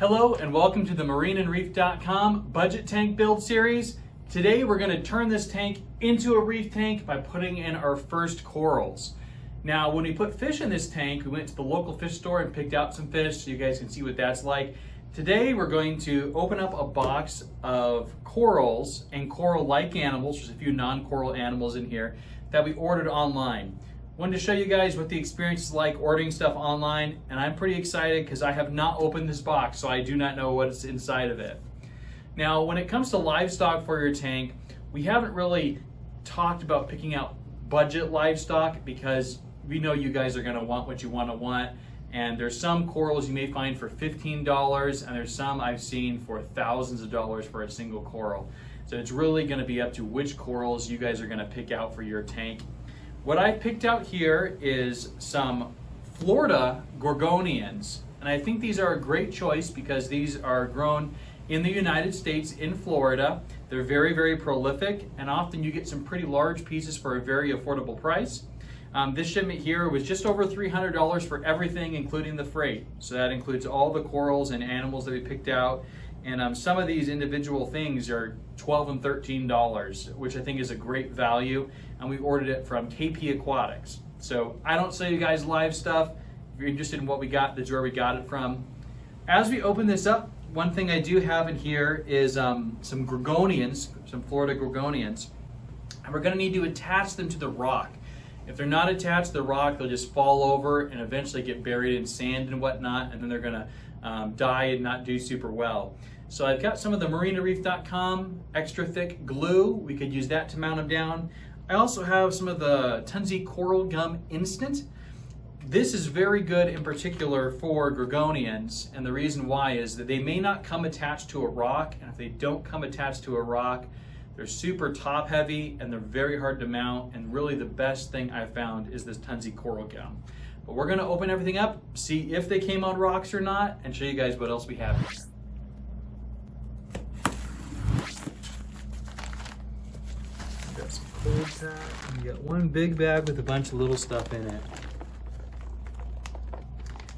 Hello and welcome to the MarineAndReef.com budget tank build series. Today we're going to turn this tank into a reef tank by putting in our first corals. Now when we put fish in this tank, we went to the local fish store and picked out some fish so you guys can see what that's like. Today we're going to open up a box of corals and coral-like animals. There's a few non-coral animals in here that we ordered online. Wanted to show you guys what the experience is like ordering stuff online, and I'm pretty excited because I have not opened this box, so I do not know what's inside of it. Now, when it comes to livestock for your tank, we haven't really talked about picking out budget livestock because we know you guys are going to want what you want, and there's some corals you may find for $15, and there's some I've seen for thousands of dollars for a single coral. So it's really going to be up to which corals you guys are going to pick out for your tank. What I picked out here is some Florida gorgonians, and I think these are a great choice because these are grown in the United States in Florida. They're very, very prolific, and often you get some pretty large pieces for a very affordable price. This shipment here was just over $300 for everything, including the freight. So that includes all the corals and animals that we picked out. And some of these individual things are $12 and $13, which I think is a great value. And we ordered it from KP Aquatics. So I don't sell you guys live stuff. If you're interested in what we got, that's where we got it from. As we open this up, one thing I do have in here is some gorgonians, some Florida gorgonians. And we're gonna need to attach them to the rock. If they're not attached to the rock, they'll just fall over and eventually get buried in sand and whatnot, and then they're gonna die and not do super well. So I've got some of the MarineAndReef.com extra thick glue. We could use that to mount them down. I also have some of the Tunzi Coral Gum Instant. This is very good in particular for gorgonians, and the reason why is that they may not come attached to a rock, and if they don't come attached to a rock, they're super top heavy and they're very hard to mount, and really the best thing I've found is this Tunzi Coral Gum. But we're gonna open everything up, see if they came on rocks or not, and show you guys what else we have here. Got some cold pack, and we got one big bag with a bunch of little stuff in it.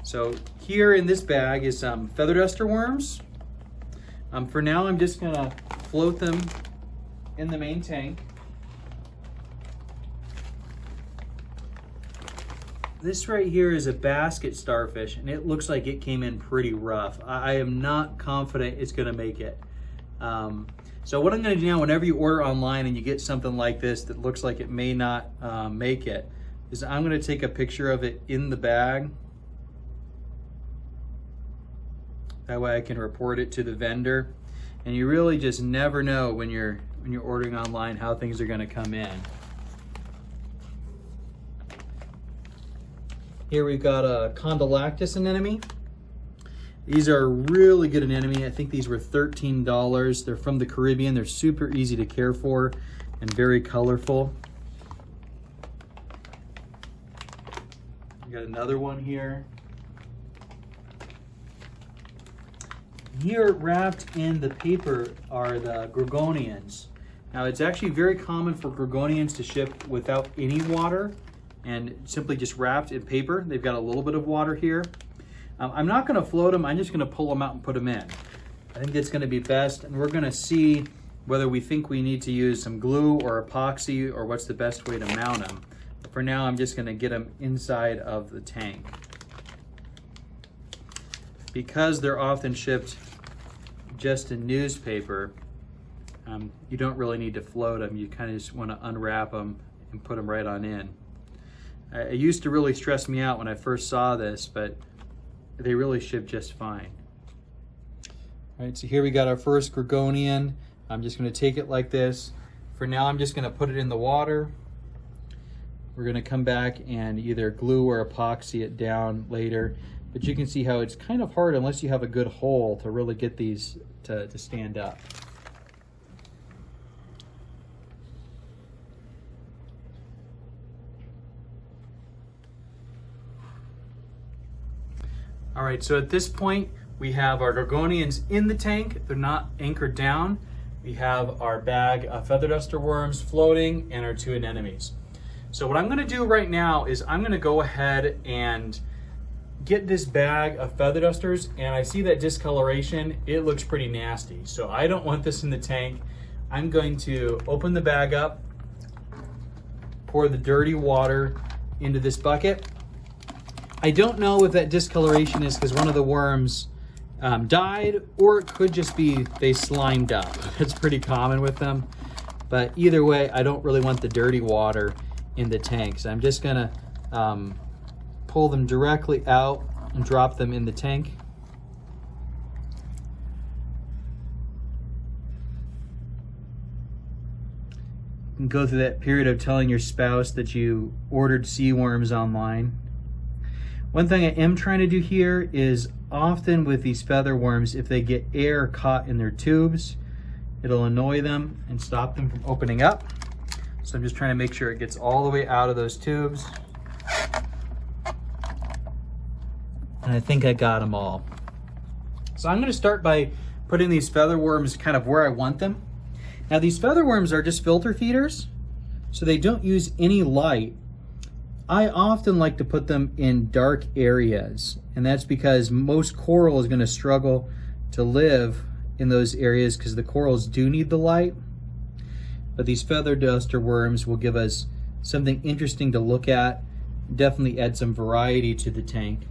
So here in this bag is some feather duster worms. For now, I'm just gonna float them in the main tank. This right here is a basket starfish, and it looks like it came in pretty rough. I am not confident it's gonna make it. So what I'm gonna do now, whenever you order online and you get something like this that looks like it may not make it, is I'm gonna take a picture of it in the bag. That way I can report it to the vendor. And you really just never know when you're ordering online how things are gonna come in. Here we've got a Condylactis anemone. These are a really good anemone. I think these were $13. They're from the Caribbean. They're super easy to care for and very colorful. We got another one here. Here wrapped in the paper are the gorgonians. Now it's actually very common for gorgonians to ship without any water and simply just wrapped in paper. They've got a little bit of water here. I'm not gonna float them, I'm just gonna pull them out and put them in. I think that's gonna be best, and we're gonna see whether we think we need to use some glue or epoxy or what's the best way to mount them. But for now, I'm just gonna get them inside of the tank. Because they're often shipped just in newspaper, you don't really need to float them. You kind of just want to unwrap them and put them right on in. It used to really stress me out when I first saw this, but they really ship just fine. All right, so here we got our first gorgonian. I'm just going to take it like this. For now, I'm just going to put it in the water. We're going to come back and either glue or epoxy it down later. But you can see how it's kind of hard unless you have a good hole to really get these to stand up. All right, so at this point, we have our gorgonians in the tank. They're not anchored down. We have our bag of feather duster worms floating and our two anemones. So what I'm gonna do right now is I'm gonna go ahead and get this bag of feather dusters and I see that discoloration. It looks pretty nasty. So I don't want this in the tank. I'm going to open the bag up, pour the dirty water into this bucket. I don't know if that discoloration is because one of the worms died, or it could just be they slimed up. It's pretty common with them. But either way, I don't really want the dirty water in the tank. So I'm just gonna pull them directly out and drop them in the tank. You can go through that period of telling your spouse that you ordered sea worms online. One thing I am trying to do here is often with these feather worms, if they get air caught in their tubes, it'll annoy them and stop them from opening up. So I'm just trying to make sure it gets all the way out of those tubes. And I think I got them all. So I'm gonna start by putting these feather worms kind of where I want them. Now these feather worms are just filter feeders, so they don't use any light. I often like to put them in dark areas, and that's because most coral is gonna struggle to live in those areas because the corals do need the light. But these feather duster worms will give us something interesting to look at, definitely add some variety to the tank.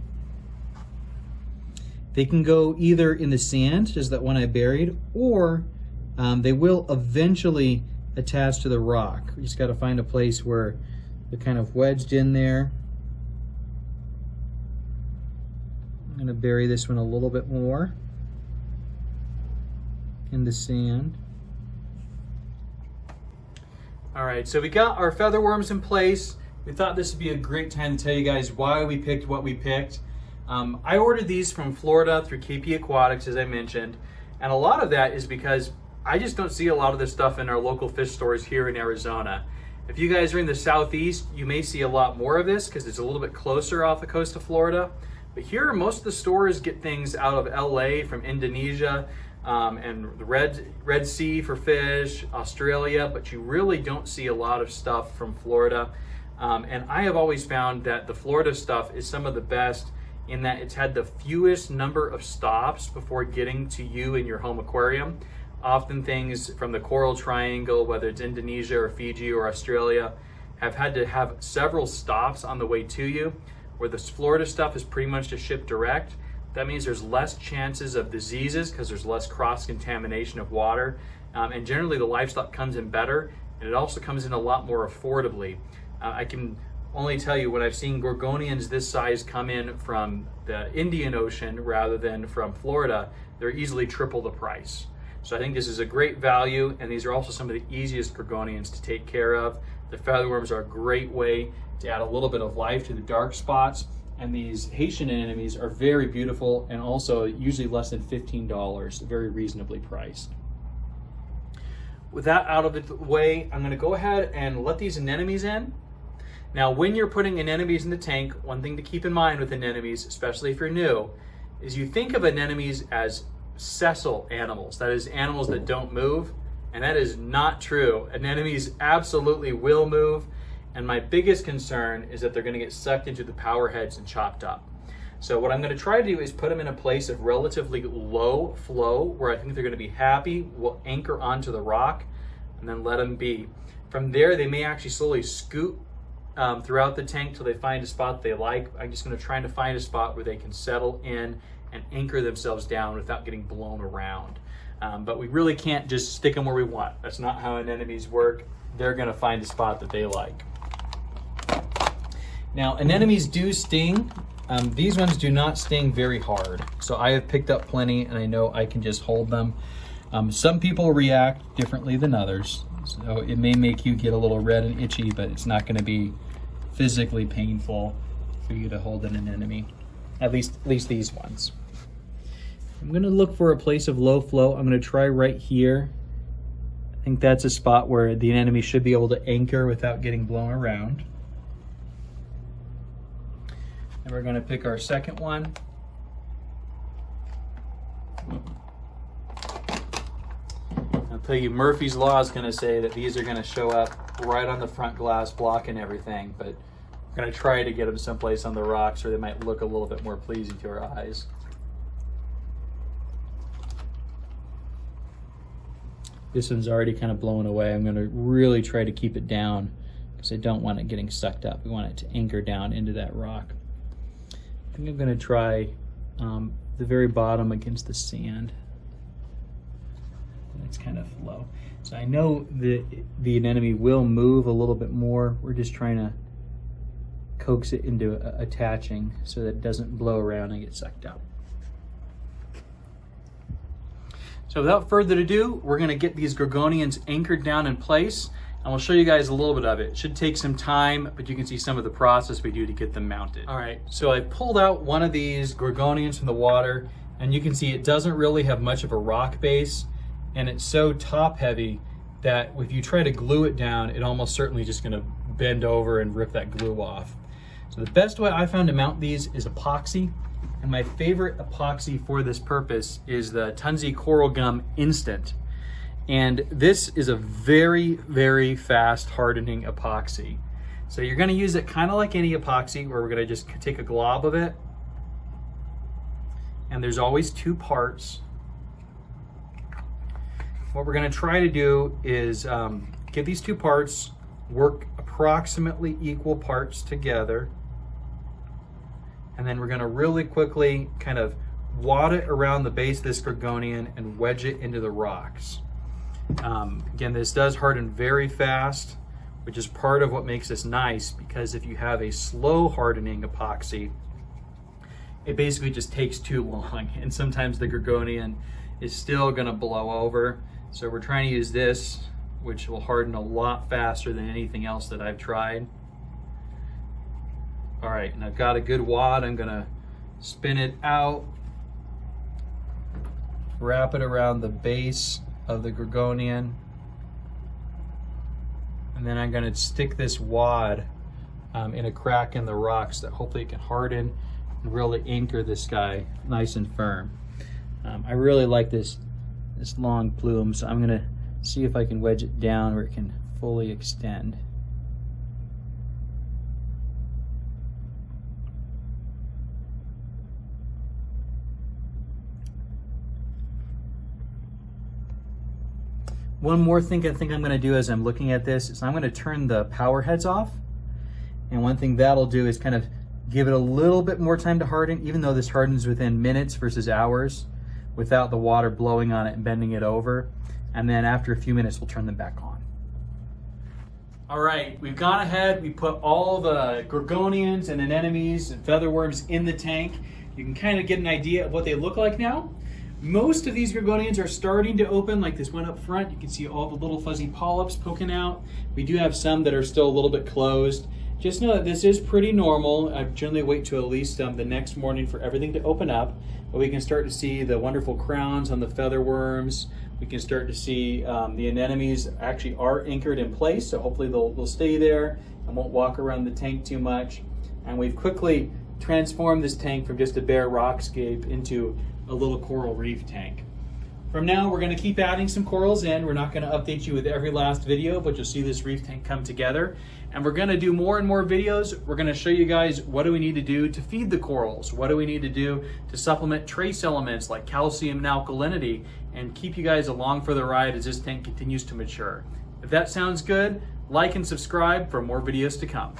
They can go either in the sand, just that one I buried, or they will eventually attach to the rock. We just got to find a place where they're kind of wedged in there. I'm going to bury this one a little bit more in the sand. All right, so we got our feather worms in place. We thought this would be a great time to tell you guys why we picked what we picked. I ordered these from Florida through KP Aquatics, as I mentioned, and a lot of that is because I just don't see a lot of this stuff in our local fish stores here in Arizona. If you guys are in the Southeast, you may see a lot more of this because it's a little bit closer off the coast of Florida. But here, most of the stores get things out of LA, from Indonesia, and the Red Sea for fish, Australia, but you really don't see a lot of stuff from Florida. And I have always found that the Florida stuff is some of the best in that it's had the fewest number of stops before getting to you in your home aquarium. Often things from the Coral Triangle, whether it's Indonesia or Fiji or Australia, have had to have several stops on the way to you, where this Florida stuff is pretty much just shipped direct. That means there's less chances of diseases because there's less cross-contamination of water. And generally the livestock comes in better, and it also comes in a lot more affordably. I can only tell you when I've seen gorgonians this size come in from the Indian Ocean rather than from Florida, they're easily triple the price. So I think this is a great value, and these are also some of the easiest gorgonians to take care of. The feather worms are a great way to add a little bit of life to the dark spots, and these Haitian anemones are very beautiful and also usually less than $15, very reasonably priced. With that out of the way, I'm gonna go ahead and let these anemones in. Now, when you're putting anemones in the tank, one thing to keep in mind with anemones, especially if you're new, is you think of anemones as sessile animals. That is, animals that don't move, and that is not true. Anemones absolutely will move, and my biggest concern is that they're gonna get sucked into the power heads and chopped up. So what I'm gonna try to do is put them in a place of relatively low flow where I think they're gonna be happy, will anchor onto the rock, and then let them be. From there, they may actually slowly scoot throughout the tank till they find a spot they like. I'm just gonna try to find a spot where they can settle in and anchor themselves down without getting blown around. But we really can't just stick them where we want. That's not how anemones work. They're gonna find a spot that they like. Now, anemones do sting. These ones do not sting very hard. So I have picked up plenty, and I know I can just hold them. Some people react differently than others. So it may make you get a little red and itchy, but it's not gonna be physically painful for you to hold an anemone. At least these ones. I'm gonna look for a place of low flow. I'm gonna try right here. I think that's a spot where the anemone should be able to anchor without getting blown around. And we're gonna pick our second one. I'll tell you, Murphy's Law is gonna say that these are gonna show up right on the front glass block and everything, but We're gonna try to get them someplace on the rocks where they might look a little bit more pleasing to our eyes. This one's already kind of blown away. I'm gonna really try to keep it down because I don't want it getting sucked up. We want it to anchor down into that rock. I think I'm gonna try the very bottom against the sand. It's kind of low. So I know that the anemone will move a little bit more. We're just trying to coax it into attaching so that it doesn't blow around and get sucked up. So without further ado, we're gonna get these gorgonians anchored down in place, and we'll show you guys a little bit of it. It should take some time, but you can see some of the process we do to get them mounted. All right, so I pulled out one of these gorgonians from the water, and you can see it doesn't really have much of a rock base, and it's so top heavy that if you try to glue it down, it almost certainly just gonna bend over and rip that glue off. So the best way I found to mount these is epoxy. And my favorite epoxy for this purpose is the Tunzi Coral Gum Instant. And this is a very, very fast hardening epoxy. So you're gonna use it kind of like any epoxy, where we're gonna just take a glob of it. And there's always two parts. What we're gonna try to do is get these two parts, work approximately equal parts together. And then we're gonna really quickly kind of wad it around the base of this gorgonian and wedge it into the rocks. Again, this does harden very fast, which is part of what makes this nice, because if you have a slow hardening epoxy, it basically just takes too long, and sometimes the gorgonian is still gonna blow over. So we're trying to use this, which will harden a lot faster than anything else that I've tried. All right, and I've got a good wad. I'm gonna spin it out, wrap it around the base of the gorgonian, and then I'm gonna stick this wad in a crack in the rocks that hopefully it can harden and really anchor this guy nice and firm. I really like this long plume, so I'm gonna see if I can wedge it down where it can fully extend. One more thing I think I'm gonna do as I'm looking at this is I'm gonna turn the power heads off. And one thing that'll do is kind of give it a little bit more time to harden, even though this hardens within minutes versus hours without the water blowing on it and bending it over. And then after a few minutes, we'll turn them back on. All right, we've gone ahead, we put all the gorgonians and anemones and featherworms in the tank. You can kind of get an idea of what they look like now. Most of these gorgonians are starting to open, like this one up front. You can see all the little fuzzy polyps poking out. We do have some that are still a little bit closed. Just know that this is pretty normal. I generally wait till at least the next morning for everything to open up, but we can start to see the wonderful crowns on the featherworms. We can start to see the anemones actually are anchored in place, so hopefully they'll stay there and won't walk around the tank too much. And we've quickly transformed this tank from just a bare rockscape into a little coral reef tank. From now, we're gonna keep adding some corals in. We're not gonna update you with every last video, but you'll see this reef tank come together. And we're gonna do more and more videos. We're gonna show you guys what do we need to do to feed the corals? What do we need to do to supplement trace elements like calcium and alkalinity, and keep you guys along for the ride as this tank continues to mature. If that sounds good, like and subscribe for more videos to come.